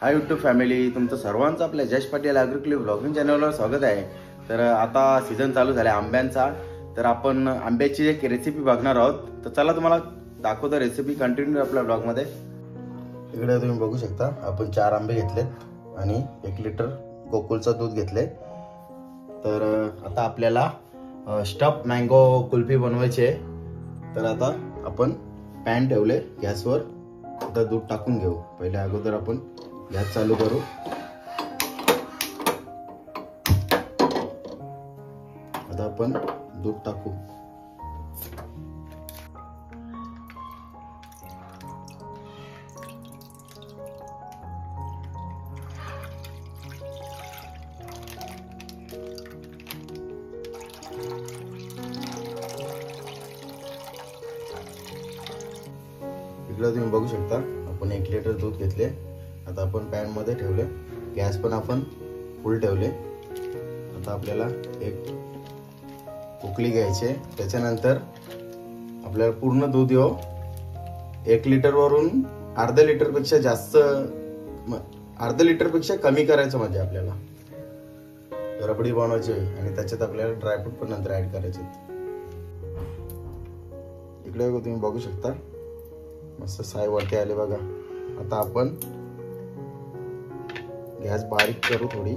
Hi YouTube family, तुमचं सर्वांचं आपल्या जश पाटील ॲग्रिकल्चर ब्लॉगिंग चॅनलवर स्वागत आहे। तर आता सीझन चालू झाला आंब्यांचा, तर आपण आंब्याची एक रेसिपी बघणार आहोत। तर चला तुम्हाला दाखवतो रेसिपी, कंटिन्यू आपल्या ब्लॉगमध्ये। इकडे तुम्ही बघू शकता आपण 4 आंबे घेतलेत आणि 1 लिटर गोकुळचं दूध घेतले। तर आता आपल्याला स्टफ मँगो कुल्फी बनवायची आहे। तर आता आपण पॅन ठेवले गॅसवर, आता दूध टाकून घेऊ। पहिले अगोदर आपण गॅस चालू करू। आता आपण दूध टाकू। इकडे तुम्ही बघू शकता आपण 1 लिटर दूध घेतले। आता आपण पॅन मध्ये ठेवले, गॅस पण आपण फुल ठेवले। आता आपल्याला एक उकळी घ्यायची, त्याच्यानंतर आपल्याला पूर्ण दूध 1 लिटर वरून अर्धा लिटर पेक्षा जास्त, अर्धा लिटर पेक्षा कमी करायचं म्हणजे आपल्याला रबडी बनवायची आणि त्याच्यात आपल्याला ड्रायफ्रूट पण नंतर ऍड करायचे। इकडे तुम्ही बघू शकता मस्त साय वरती आले बघा। आता आपण गॅस बारीक करू थोडी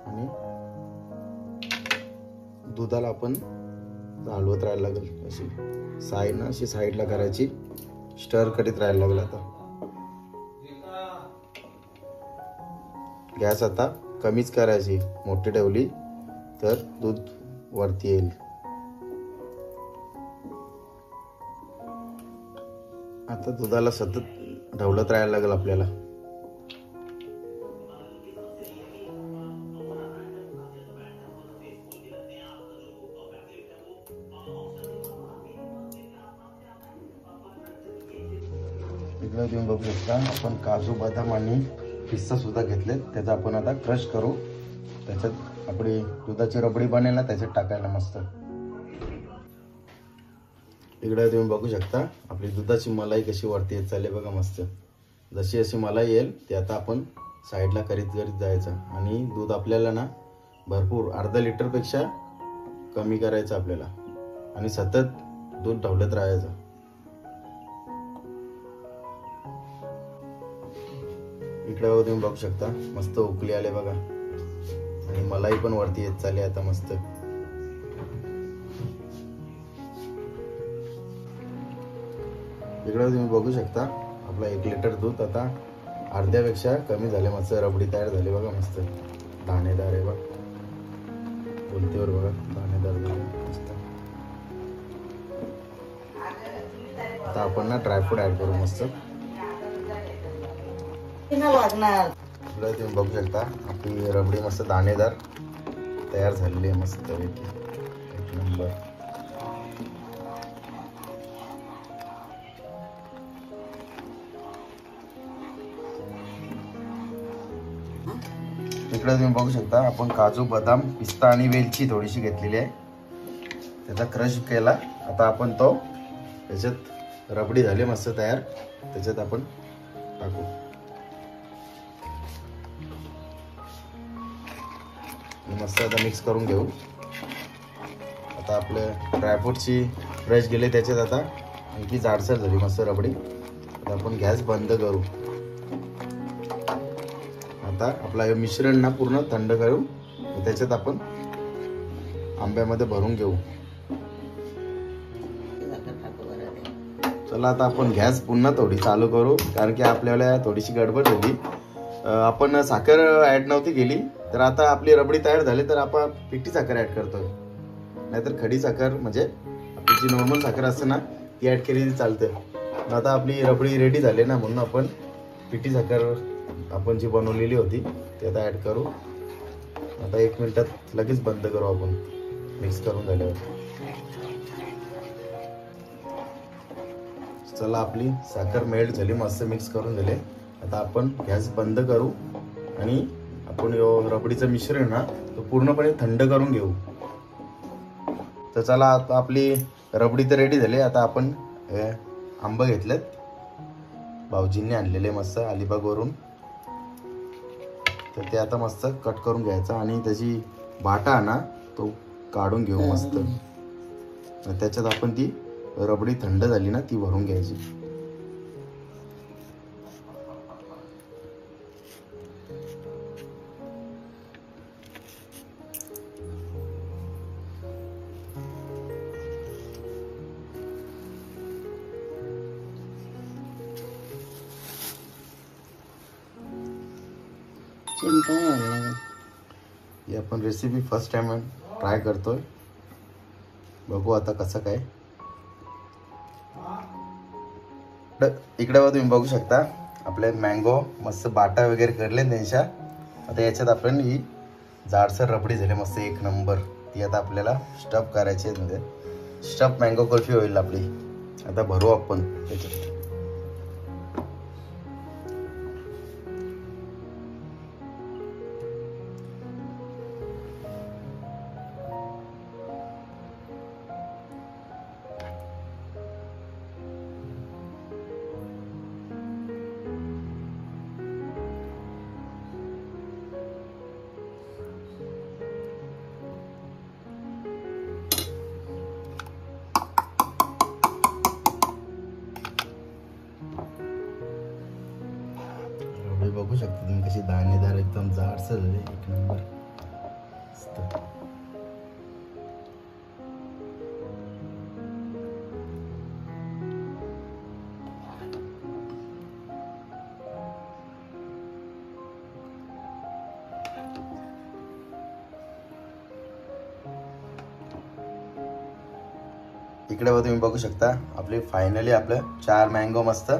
आणि दुधाला आपण हलवत राहायला लागेल, अशी साईड ना अशी साईडला करायची, स्टर करीत राहायला लागेल। आता गॅस आता कमीच करायची, मोठी ठेवली तर दूध वरती येईल। आता दुधाला सतत ढवळत राहायला लागेल आपल्याला। इकडे तुम्ही बघू शकता आपण काजू बदाम आणि पिस्ता सुद्धा घेतले, त्याचा आपण आता क्रश करू। त्याच्यात आपली दुधाची रबडी बनेल ना, त्याच्यात टाकायला मस्त। इकडे तुम्ही बघू शकता आपली दुधाची मलाई कशी वरती येत चालली बघा मस्त। जशी अशी मलाई येईल ते आता आपण साईडला करीत करीत जायचं आणि दूध आपल्याला ना भरपूर अर्धा लिटर पेक्षा कमी करायचं आपल्याला आणि सतत दूध ढवळत राहायचं। इकडे तुम्ही बघू शकता मस्त उकळी आले बघा आणि मलाई पण वरती येत चालली आता मस्त। इकडे तुम्ही बघू शकता आपला 1 लिटर दूध आता अर्ध्यापेक्षा कमी झाले, मस्त रबडी तयार झाली बघा मस्त। दाणेदार आहे बघा, बोलतीवर बघा दाणेदार झाली मस्त। आता आपण ना ड्रायफ्रूट ऍड करू मस्त। इकडे तुम्ही बघू शकता आपली रबडी मस्त दाणेदार तयार झालेली आहे मस्त पैकी, 1 नंबर। इकडे तुम्ही बघू शकता आपण काजू बदाम पिस्ता आणि वेलची थोडीशी घेतलेली आहे, त्याचा क्रश केला। आता आपण तो त्याच्यात रबडी झाली मस्त तयार, त्याच्यात आपण टाकू। मस्त आता मिक्स करून घेऊ। आता आपले ड्रायफ्रूटची क्रश गेले त्याच्यात, आता आणखी जाडसर झाली मस्त रबडी। आता आपण गॅस बंद करू। आता आपला हे मिश्रण ना पूर्ण थंड करू, त्याच्यात आपण आंब्यामध्ये भरून घेऊ। चला आता आपण गॅस पुन्हा थोडी चालू करू, कारण की आपल्याला थोडीशी गडबड झाली, आपण साखर ऍड नव्हती केली। तर आता आपली रबडी तयार झाली तर आपण पिठी साखर ऍड करतोय, नाहीतर खडी साखर म्हणजे जी नॉर्मल साखर असते ना ती ऍड केली चालते. आता आपली रबडी रेडी झाली ना, म्हणून आपण पिठी साखर आपण जी बनवलेली होती ती आता ऍड करू. आता 1 मिनिटात लगेच बंद करू आपण मिक्स करून झाल्यावर. चला आपली साखर मेल्ट झाली, मस्त मिक्स करून झाले. आता आपण गॅस बंद करू आणि आपण रबडीचं मिश्रण ना तो पूर्णपणे थंड करून घेऊ. तर चला आता आपली रबडी तर रेडी झाली. आता आपण आंबे घेतलेत, भाऊजींनी आणलेले मस्त अलिबागवरून. तर ते आता मस्त कट करून घ्यायचा आणि त्याची बाटा ना तो काढून घेऊ मस्त. त्याच्यात आपण ती रबडी थंड झाली ना ती भरून घ्यायची. ही आपण रेसिपी फर्स्ट टाइम ट्राय करतोय, बघू आता कसं काय. इकडे तुम्ही बघू शकता आपले मँगो मस्त बाटा वगैरे करले त्यांच्या. आता याच्यात आपण ही जाडसर रबडी झाली मस्त 1 नंबर. ती आता आपल्याला स्टफ करायची आहे, म्हणजे स्टफ मँगो कुल्फी होईल आपली. आता भरू आपण त्याच्यात. बघू शकता तुम्ही कशी दाणेदार एकदम जाडसर झाले, 1 नंबर. इकडे तुम्ही बघू शकता आपली फायनली आपलं 4 मँगो मस्त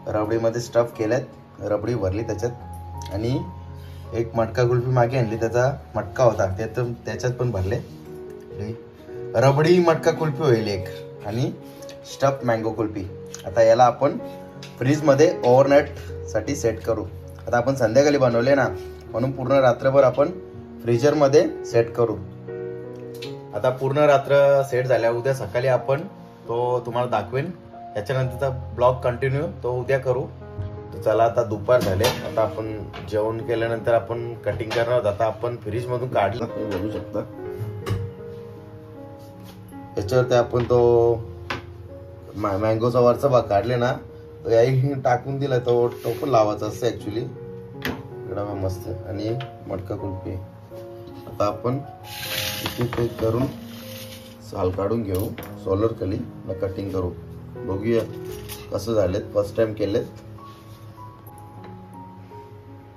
रबडीमध्ये स्टफ केलेत. रबडी भरली त्याच्यात आणि एक मटका कुल्फी मागे आणली, त्याचा मटका होता त्याच्यात पण भरले. रबडी मटका कुल्फी होईल एक आणि स्टफ मँगो कुल्फी. आता याला आपण फ्रीजमध्ये ओव्हरनाईट साठी सेट करू. आता आपण संध्याकाळी बनवले ना, म्हणून पूर्ण रात्रभर आपण फ्रीजरमध्ये सेट करू. आता पूर्ण रात्र सेट झाल्या, उद्या सकाळी आपण तो तुम्हाला दाखवेन. याच्यानंतरचा ब्लॉग कंटिन्यू तो उद्या करू. तर चला आता दुपार झाले, आता आपण जेवण केल्यानंतर आपण कटिंग करणार आहोत. आता आपण फ्रीज मधून काढलं बघू शकता. याच्यावरती आपण तो मँगोचा वरचा भाग काढले ना, तो याही टाकून दिला, तो पण लावायचा असतं ऍक्च्युली. इकडं मस्त आणि मटका कुल्फी. आता आपण इथे करून साल काढून घेऊ, सोलर खाली कटिंग करू. बघूया कसं झालेत, फर्स्ट टाइम केलेत.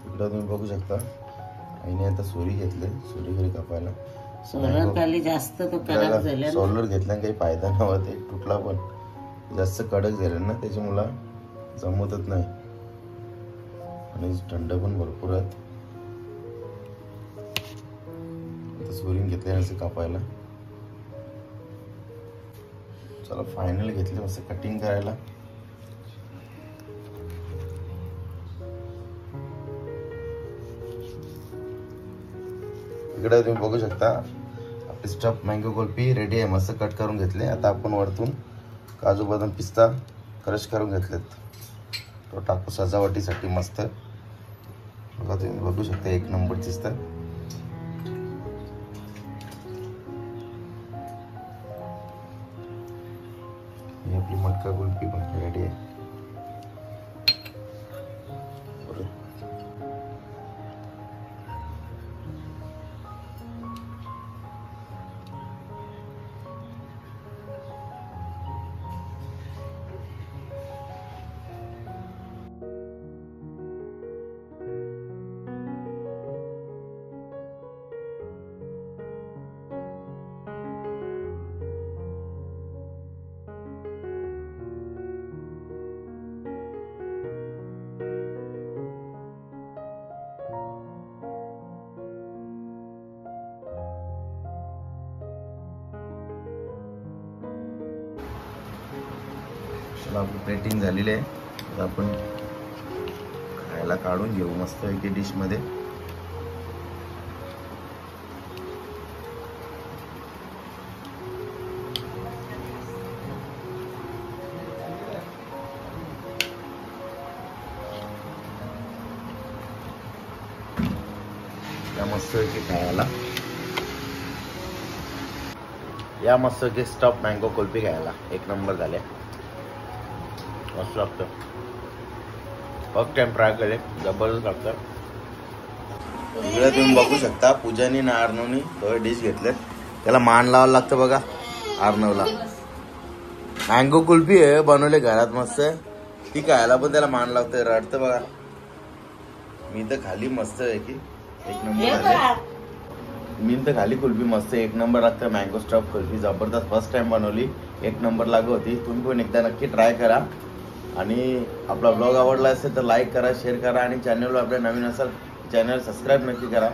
इकडं तुम्ही बघू शकता आईने आता सुरी घेतली, सुरी घरी कापायला. सोलर खाली जास्त तो कडक झाला. सोलर घेतला काही फायदा नव्हता, ते तुटला पण. जास्त कडक झाले ना त्याच्यामुळे जमतच नाही आणि थंड पण भरपूर आहेत. सुरी घेतल्यानंतर कापायला. चला फायनल घेतले मस्त कटिंग करायला. इकडे तुम्ही बघू शकता आपली स्टफ मँगो कुल्फी रेडी आहे, मस्त कट करून घेतले. आता आपण वरतून काजू बदाम पिस्ता क्रश करून घेतलेत, तो टाकू सजावटीसाठी मस्त. बघा तुम्ही बघू शकता 1 नंबर दिसतं. आपली मटका कुल्फी पण रेडी आहे. चला आपली प्लेटिंग झालेली आहे. आता आपण खायला काढून घेऊ मस्त एके डिश मध्ये. मस्त खायला या मस्त स्टफ मँगो कुल्फी खायला एक नंबर झाले. मस्त लागतं. फर्स्ट टाइम ट्राय केले, जबरदस्त लागतं. इकडे तुम्ही बघू शकता पूजानी ना अर्णवनी दोन डिश घेतले. त्याला मान लावायला लागतं बघा. अर्णवला मँगो कुल्फी आहे बनवले घरात मस्त. ती खायला पण त्याला मान लागतं, रडतं बघा. मी तर खाली मस्त आहे की एक नंबर झाले. मी तर खाली कुल्फी मस्त एक नंबर लागतं. मँगो स्टफ कुल्फी जबरदस्त. फर्स्ट टाइम बनवली, एक नंबर लागत होती. तुम्ही पण एकदा नक्की ट्राय करा. आणि आपला ब्लॉग आवडला असेल तर लाईक करा, शेअर करा आणि चॅनलवर आपल्या नवीन असेल चॅनल सबस्क्राईब नक्की करा.